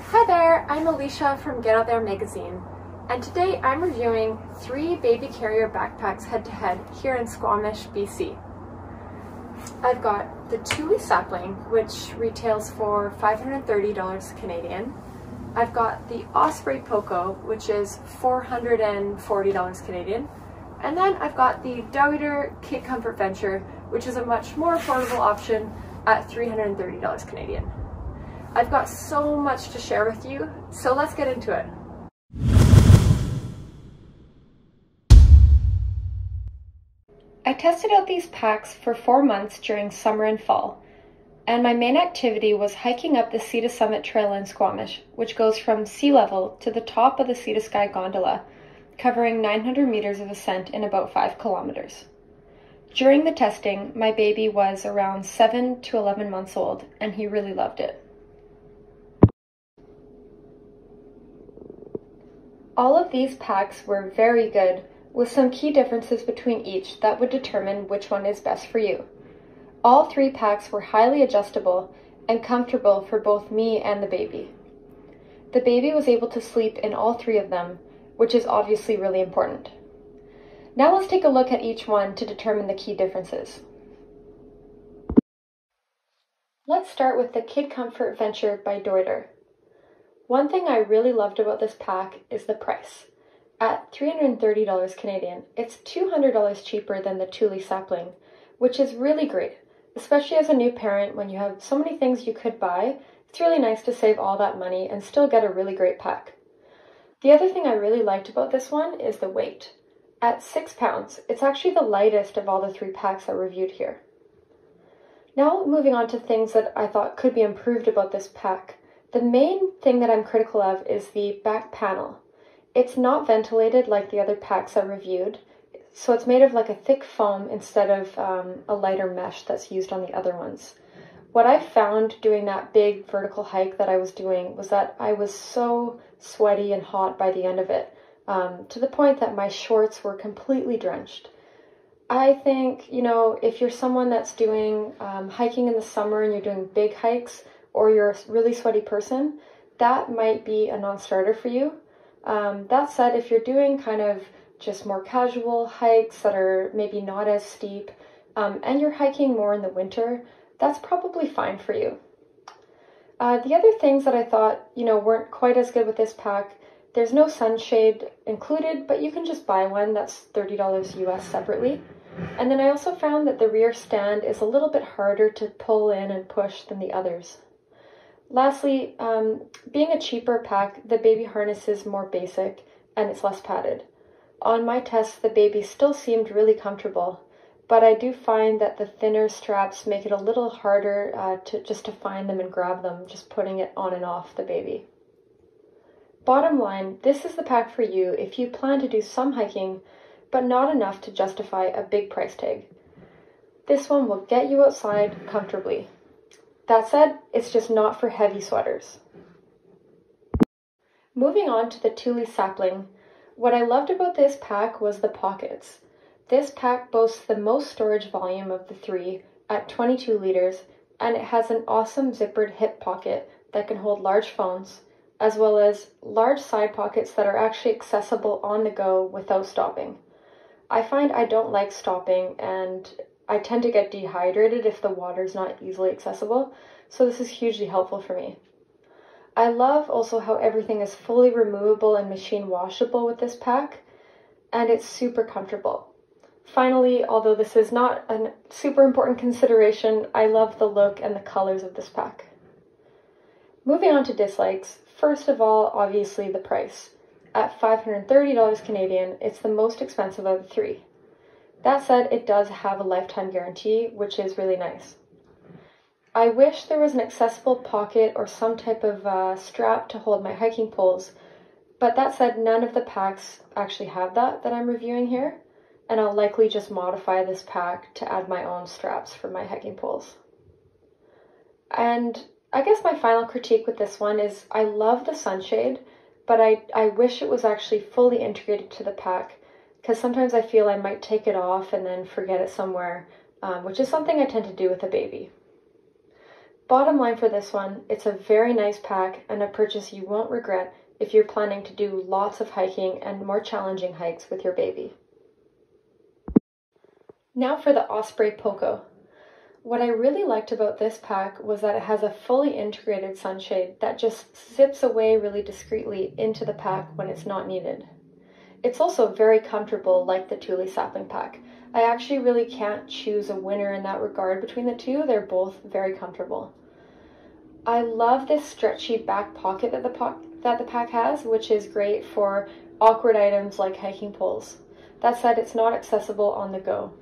Hi there, I'm Alicia from Get Out There magazine, and today I'm reviewing 3 baby carrier backpacks head-to-head here in Squamish, BC. I've got the Thule Sapling, which retails for $530 Canadian. I've got the Osprey Poco, which is $440 Canadian. And then I've got the Deuter Kid Comfort Venture, which is a much more affordable option at $330 Canadian. I've got so much to share with you, so let's get into it. I tested out these packs for 4 months during summer and fall, and my main activity was hiking up the Sea to Summit Trail in Squamish, which goes from sea level to the top of the Sea to Sky gondola, covering 900 meters of ascent in about 5 kilometers. During the testing, my baby was around 7 to 11 months old, and he really loved it. All of these packs were very good, with some key differences between each that would determine which one is best for you. All 3 packs were highly adjustable and comfortable for both me and the baby. The baby was able to sleep in all 3 of them, which is obviously really important. Now let's take a look at each one to determine the key differences. Let's start with the Kid Comfort Venture by Deuter. One thing I really loved about this pack is the price. At $330 Canadian, it's $200 cheaper than the Thule Sapling, which is really great, especially as a new parent when you have so many things you could buy. It's really nice to save all that money and still get a really great pack. The other thing I really liked about this one is the weight. At 6 pounds, it's actually the lightest of all the 3 packs I reviewed here. Now moving on to things that I thought could be improved about this pack. The main thing that I'm critical of is the back panel. It's not ventilated like the other packs I reviewed, so it's made of like a thick foam instead of a lighter mesh that's used on the other ones. What I found doing that big vertical hike that I was doing was that I was so sweaty and hot by the end of it, to the point that my shorts were completely drenched. I think, if you're someone that's doing hiking in the summer and you're doing big hikes, or you're a really sweaty person, that might be a non-starter for you. That said, if you're doing kind of just more casual hikes that are maybe not as steep, and you're hiking more in the winter, that's probably fine for you. The other things that I thought, weren't quite as good with this pack, there's no sunshade included, but you can just buy one that's $30 US separately. And then I also found that the rear stand is a little bit harder to pull in and push than the others. Lastly, being a cheaper pack, the baby harness is more basic and it's less padded. On my tests, the baby still seemed really comfortable, but I do find that the thinner straps make it a little harder to find them and grab them, just putting it on and off the baby. Bottom line, this is the pack for you if you plan to do some hiking, but not enough to justify a big price tag. This one will get you outside comfortably. That said, it's just not for heavy sweaters. Moving on to the Thule Sapling, what I loved about this pack was the pockets. This pack boasts the most storage volume of the 3 at 22 liters, and it has an awesome zippered hip pocket that can hold large phones, as well as large side pockets that are actually accessible on the go without stopping. I find I don't like stopping, and I tend to get dehydrated if the water's not easily accessible, so this is hugely helpful for me. I love also how everything is fully removable and machine washable with this pack, and it's super comfortable. Finally, although this is not a super important consideration, I love the look and the colors of this pack. Moving on to dislikes, first of all, obviously the price. At $530 Canadian, it's the most expensive of the 3. That said, it does have a lifetime guarantee, which is really nice. I wish there was an accessible pocket or some type of strap to hold my hiking poles, but that said, none of the packs actually have that I'm reviewing here, and I'll likely just modify this pack to add my own straps for my hiking poles. And I guess my final critique with this one is I love the sunshade, but I wish it was actually fully integrated to the pack, because sometimes I feel I might take it off and then forget it somewhere, which is something I tend to do with a baby. Bottom line for this one, it's a very nice pack and a purchase you won't regret if you're planning to do lots of hiking and more challenging hikes with your baby. Now for the Osprey Poco. What I really liked about this pack was that it has a fully integrated sunshade that just zips away really discreetly into the pack when it's not needed. It's also very comfortable, like the Thule Sapling pack. I actually really can't choose a winner in that regard between the two. They're both very comfortable. I love this stretchy back pocket that the pack has, which is great for awkward items like hiking poles. That said, it's not accessible on the go.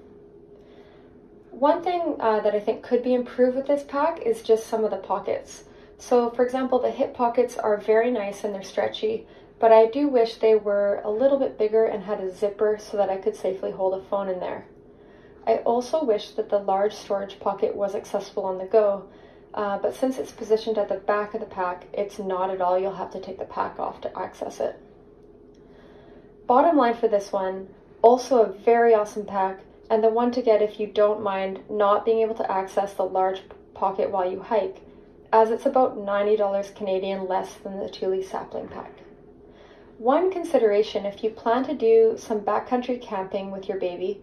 One thing that I think could be improved with this pack is just some of the pockets. So for example, the hip pockets are very nice and they're stretchy, but I do wish they were a little bit bigger and had a zipper so that I could safely hold a phone in there. I also wish that the large storage pocket was accessible on the go, but since it's positioned at the back of the pack, it's not at all. You'll have to take the pack off to access it. Bottom line for this one, also a very awesome pack, and the one to get if you don't mind not being able to access the large pocket while you hike, as it's about $90 Canadian less than the Thule Sapling pack. One consideration if you plan to do some backcountry camping with your baby,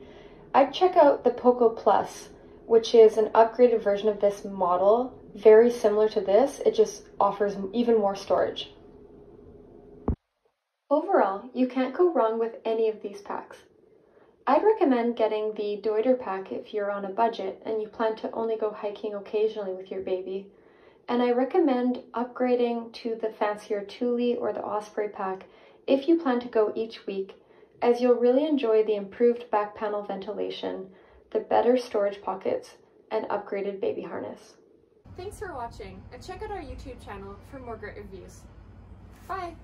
I'd check out the Poco Plus, which is an upgraded version of this model, very similar to this, it just offers even more storage. Overall, you can't go wrong with any of these packs. I'd recommend getting the Deuter pack if you're on a budget and you plan to only go hiking occasionally with your baby. And I recommend upgrading to the fancier Thule or the Osprey pack if you plan to go each week, as you'll really enjoy the improved back panel ventilation, the better storage pockets, and upgraded baby harness. Thanks for watching, and check out our YouTube channel for more great reviews. Bye!